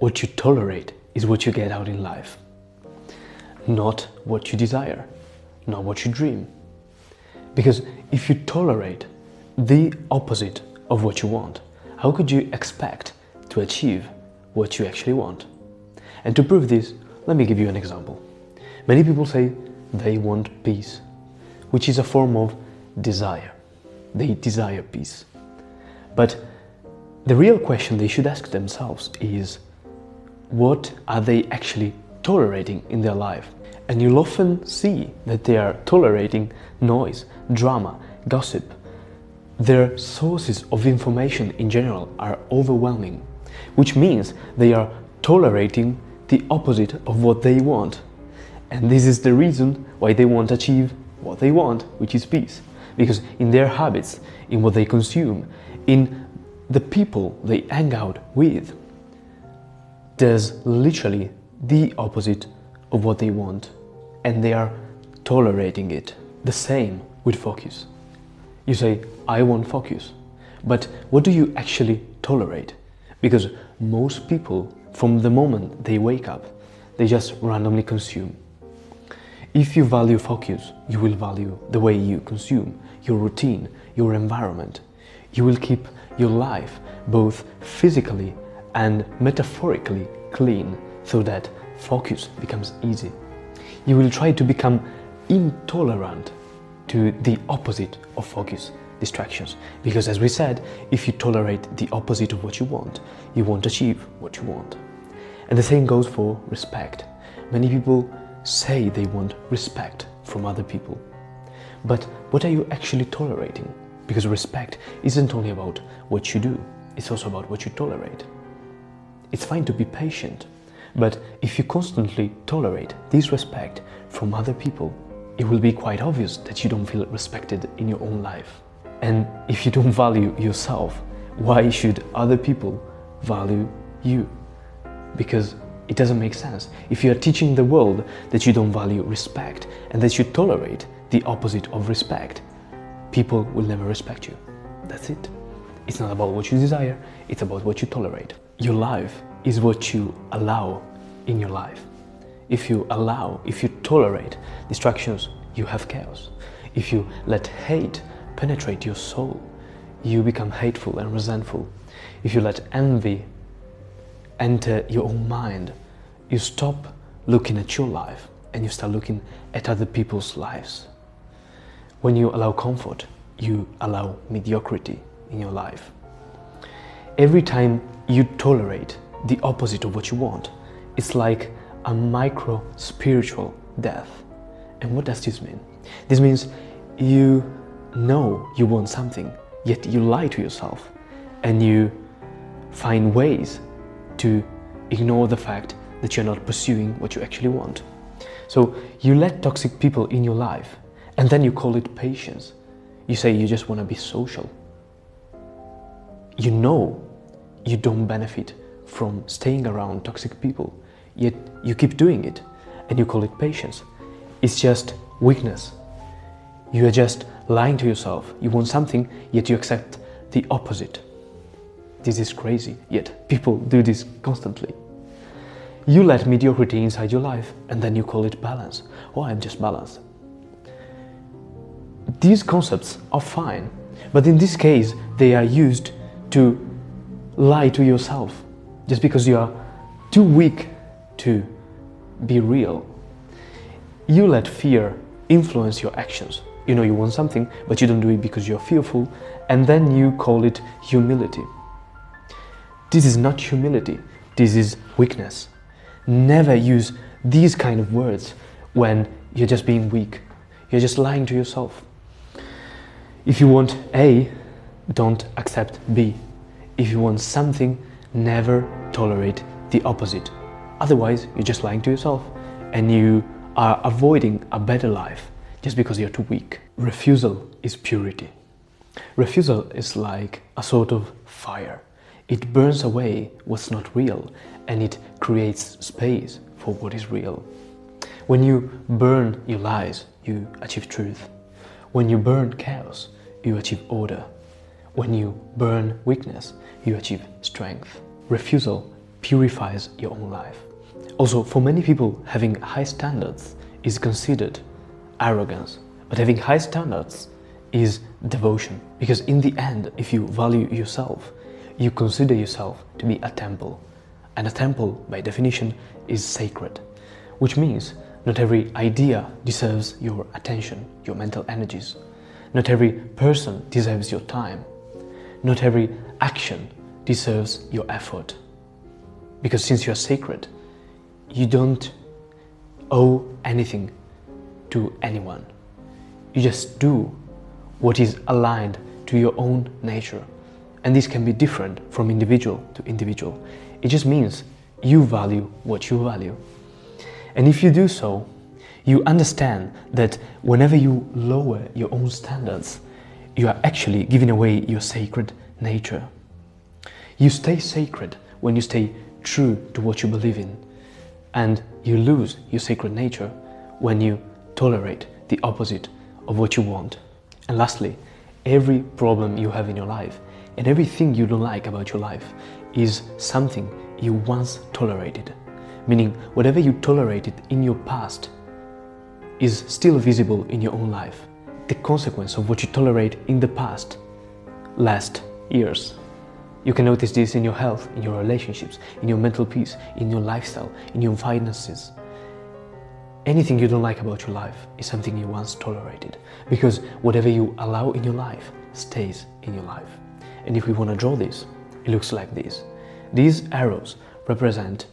what you tolerate is what you get out in life. Not what you desire, not what you dream. Because if you tolerate the opposite of what you want, how could you expect to achieve what you actually want? And to prove this, let me give you an example. Many people say they want peace, which is a form of desire. They desire peace. But the real question they should ask themselves is, what are they actually tolerating in their life? And you'll often see that they are tolerating noise, drama, gossip. Their sources of information in general are overwhelming, which means they are tolerating the opposite of what they want. And this is the reason why they won't achieve what they want, which is peace. Because in their habits, in what they consume, in the people they hang out with, there's literally the opposite of what they want, and they are tolerating it. The same with focus. You say, I want focus, but what do you actually tolerate? Because most people, from the moment they wake up, they just randomly consume. If you value focus, you will value the way you consume, your routine, your environment. You will keep your life both physically and metaphorically clean so that focus becomes easy. You will try to become intolerant to the opposite of focus, distractions. Because as we said, if you tolerate the opposite of what you want, you won't achieve what you want. And the same goes for respect. Many people say they want respect from other people. But what are you actually tolerating? Because respect isn't only about what you do, it's also about what you tolerate. It's fine to be patient, but if you constantly tolerate disrespect from other people, it will be quite obvious that you don't feel respected in your own life. And if you don't value yourself, why should other people value you? Because it doesn't make sense. If you are teaching the world that you don't value respect and that you tolerate the opposite of respect, people will never respect you. That's it. It's not about what you desire, it's about what you tolerate. Your life is what you allow in your life. If you tolerate distractions, you have chaos. If you let hate penetrate your soul, you become hateful and resentful. If you let envy enter your own mind, you stop looking at your life and you start looking at other people's lives. When you allow comfort, you allow mediocrity in your life. Every time you tolerate the opposite of what you want, it's like a micro-spiritual death. And what does this mean? This means you know you want something, yet you lie to yourself and you find ways to ignore the fact that you're not pursuing what you actually want. So you let toxic people in your life and then you call it patience. You say you just want to be social. You know you don't benefit from staying around toxic people, yet you keep doing it and you call it patience. It's just weakness. You are just lying to yourself. You want something, yet you accept the opposite. This is crazy, yet people do this constantly. You let mediocrity inside your life and then you call it balance. Oh, I'm just balanced. These concepts are fine, but in this case, they are used to lie to yourself just because you are too weak to be real. You let fear influence your actions. You know you want something, but you don't do it because you're fearful, and then you call it humility. This is not humility, this is weakness. Never use these kind of words when you're just being weak. You're just lying to yourself. If you want A, don't accept B. If you want something, never tolerate the opposite. Otherwise, you're just lying to yourself and you are avoiding a better life just because you're too weak. Refusal is purity. Refusal is like a sort of fire. It burns away what's not real and it creates space for what is real. When you burn your lies, you achieve truth. When you burn chaos, you achieve order. When you burn weakness, you achieve strength. Refusal purifies your own life. Also, for many people, having high standards is considered arrogance, but having high standards is devotion. Because in the end, if you value yourself, you consider yourself to be a temple. And a temple, by definition, is sacred, which means not every idea deserves your attention, your mental energies. Not every person deserves your time. Not every action deserves your effort. Because since you're sacred, you don't owe anything to anyone. You just do what is aligned to your own nature. And this can be different from individual to individual. It just means you value what you value. And if you do so, you understand that whenever you lower your own standards, you are actually giving away your sacred nature. You stay sacred when you stay true to what you believe in, and you lose your sacred nature when you tolerate the opposite of what you want. And lastly, every problem you have in your life and everything you don't like about your life is something you once tolerated. Meaning, whatever you tolerated in your past is still visible in your own life. The consequence of what you tolerate in the past lasts years. You can notice this in your health, in your relationships, in your mental peace, in your lifestyle, in your finances. Anything you don't like about your life is something you once tolerated, because whatever you allow in your life stays in your life. And if we want to draw this, it looks like this. These arrows represent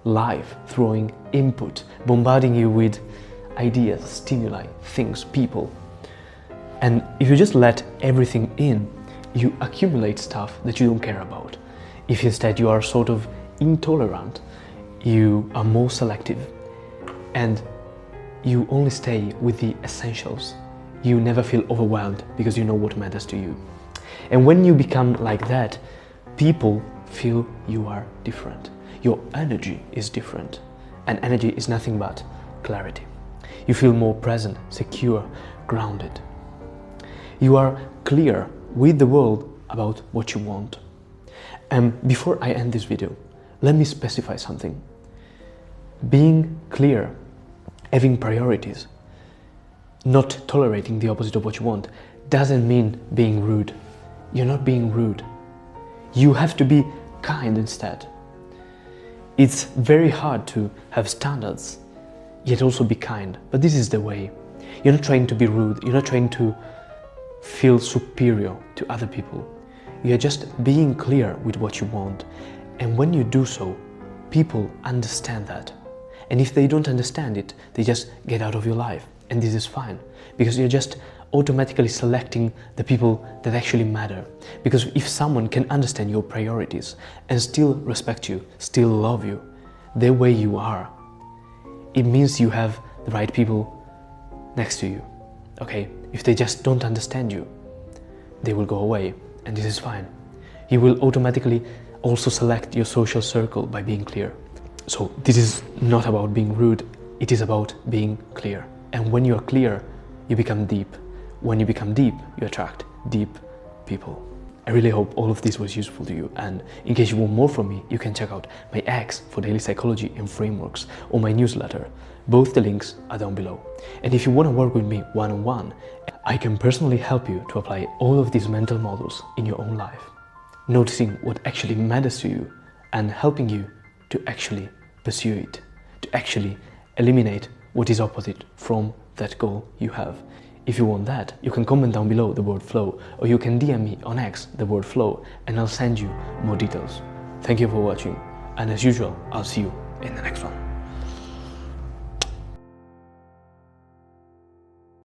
life throwing input, bombarding you with ideas, stimuli, things, people. And if you just let everything in, you accumulate stuff that you don't care about. If instead you are sort of intolerant, you are more selective and you only stay with the essentials. You never feel overwhelmed because you know what matters to you. And when you become like that, people feel you are different. Your energy is different, and energy is nothing but clarity. You feel more present, secure, grounded. You are clear with the world about what you want. And before I end this video, let me specify something. Being clear, having priorities, not tolerating the opposite of what you want, doesn't mean being rude. You're not being rude. You have to be kind instead. It's very hard to have standards, yet also be kind, but this is the way. You're not trying to be rude, you're not trying to feel superior to other people. You're just being clear with what you want. And when you do so, people understand that. And if they don't understand it, they just get out of your life. And this is fine, because you're just automatically selecting the people that actually matter. Because if someone can understand your priorities and still respect you, still love you, the way you are, it means you have the right people next to you. Okay? If they just don't understand you, they will go away, and this is fine. You will automatically also select your social circle by being clear. So this is not about being rude, it is about being clear. And when you are clear, you become deep. When you become deep, you attract deep people. I really hope all of this was useful to you, and in case you want more from me, you can check out my X for daily psychology and frameworks or my newsletter. Both the links are down below. And if you want to work with me one-on-one, I can personally help you to apply all of these mental models in your own life, noticing what actually matters to you and helping you to actually pursue it, to actually eliminate what is opposite from that goal you have. If you want that, you can comment down below the word flow, or you can DM me on X the word flow, and I'll send you more details. Thank you for watching, and as usual, I'll see you in the next one.